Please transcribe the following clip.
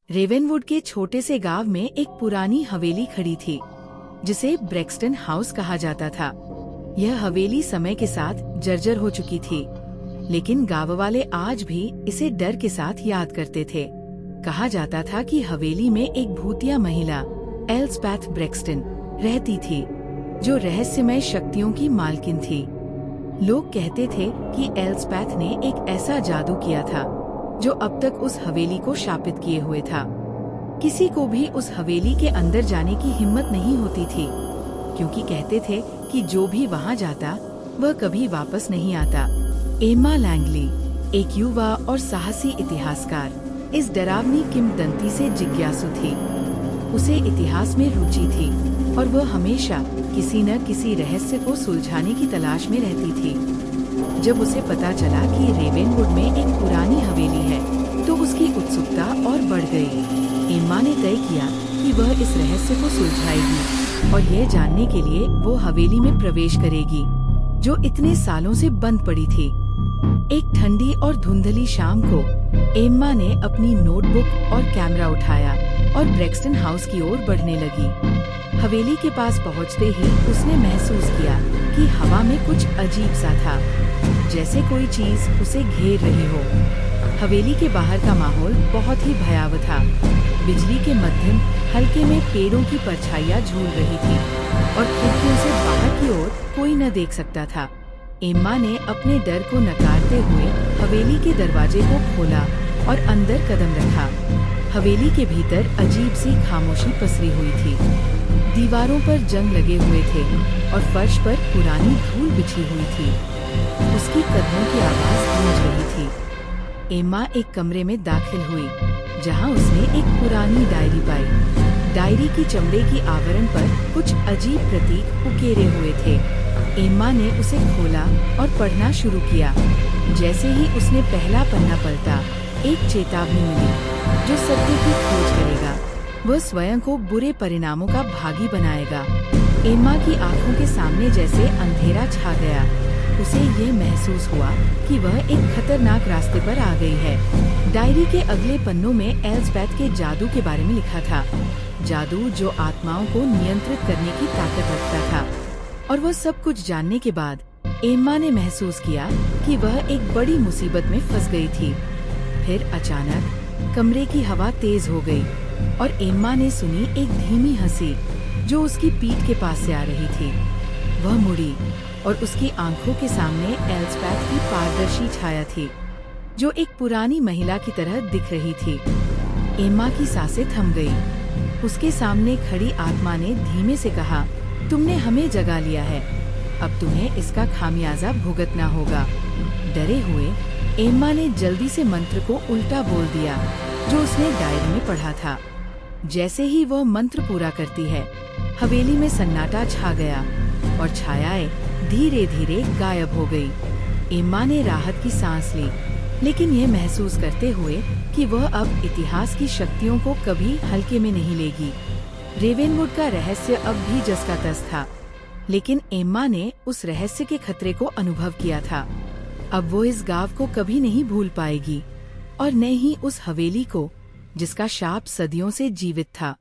रेवेनवुड के छोटे से गांव में एक पुरानी हवेली खड़ी थी जिसे ब्रेक्सटन हाउस कहा जाता था। यह हवेली समय के साथ जर्जर हो चुकी थी, लेकिन गांव वाले आज भी इसे डर के साथ याद करते थे। कहा जाता था कि हवेली में एक भूतिया महिला एल्सपैथ ब्रेक्सटन रहती थी, जो रहस्यमय शक्तियों की मालकिन थी। लोग कहते थे कि एल्सपैथ ने एक ऐसा जादू किया था जो अब तक उस हवेली को शापित किए हुए था। किसी को भी उस हवेली के अंदर जाने की हिम्मत नहीं होती थी, क्योंकि कहते थे कि जो भी वहां जाता वह कभी वापस नहीं आता। एम्मा लैंगली, एक युवा और साहसी इतिहासकार, इस डरावनी किंवदंती से जिज्ञासु थी। उसे इतिहास में रुचि थी और वह हमेशा किसी न किसी रहस्य को सुलझाने की तलाश में रहती थी। जब उसे पता चला कि रेवेनवुड में एक पुरानी हवेली है, तो उसकी उत्सुकता और बढ़ गई। एम्मा ने तय किया कि वह इस रहस्य को सुलझाएगी और यह जानने के लिए वो हवेली में प्रवेश करेगी, जो इतने सालों से बंद पड़ी थी। एक ठंडी और धुंधली शाम को एम्मा ने अपनी नोटबुक और कैमरा उठाया और ब्रेक्सटन हाउस की ओर बढ़ने लगी। हवेली के पास पहुंचते ही उसने महसूस किया कि हवा में कुछ अजीब सा था, जैसे कोई चीज उसे घेर रही हो। हवेली के बाहर का माहौल बहुत ही भयावह था। बिजली के मध्यम हल्के में पेड़ों की परछाइयां झूल रही थी और खिड़कियों से बाहर की ओर कोई न देख सकता था। एम्मा ने अपने डर को नकारते हुए हवेली के दरवाजे को खोला और अंदर कदम रखा। हवेली के भीतर अजीब सी खामोशी पसरी हुई थी। दीवारों पर जंग लगे हुए थे और फर्श पर पुरानी धूल बिछी हुई थी। उसकी कदमों की आवाज गूंज रही थी। एम्मा एक कमरे में दाखिल हुई, जहां उसने एक पुरानी डायरी पाई। डायरी की चमड़े की आवरण पर कुछ अजीब प्रतीक उकेरे हुए थे। एम्मा ने उसे खोला और पढ़ना शुरू किया। जैसे ही उसने पहला पन्ना पलटा, एक चेतावनी मिली, जो सत्य की खोज करेगा वह स्वयं को बुरे परिणामों का भागी बनाएगा। एम्मा की आंखों के सामने जैसे अंधेरा छा गया। उसे ये महसूस हुआ कि वह एक खतरनाक रास्ते पर आ गई है। डायरी के अगले पन्नों में एल्सपैथ के जादू के बारे में लिखा था, जादू जो आत्माओं को नियंत्रित करने की ताकत रखता था। और वह सब कुछ जानने के बाद एम्मा ने महसूस किया कि वह एक बड़ी मुसीबत में फंस गई थी। फिर अचानक कमरे की हवा तेज हो गई और एम्मा ने सुनी एक धीमी हंसी जो उसकी पीठ के पास से आ रही थी। वह मुड़ी और उसकी आंखों के सामने एल्सपैथ की पारदर्शी छाया थी, जो एक पुरानी महिला की तरह दिख रही थी। एम्मा की सांसें थम गई। उसके सामने खड़ी आत्मा ने धीमे से कहा, तुमने हमें जगा लिया है, अब तुम्हें इसका खामियाजा भुगतना होगा। डरे हुए एम्मा ने जल्दी से मंत्र को उल्टा बोल दिया, जो उसने डायरी में पढ़ा था। जैसे ही वह मंत्र पूरा करती है, हवेली में सन्नाटा छा गया और छायाएं धीरे धीरे गायब हो गई। एम्मा ने राहत की सांस ली, लेकिन यह महसूस करते हुए कि वह अब इतिहास की शक्तियों को कभी हल्के में नहीं लेगी। रेवेनवुड का रहस्य अब भी जस का तस था, लेकिन एम्मा ने उस रहस्य के खतरे को अनुभव किया था। अब वो इस गांव को कभी नहीं भूल पाएगी और न ही उस हवेली को जिसका शाप सदियों से जीवित था।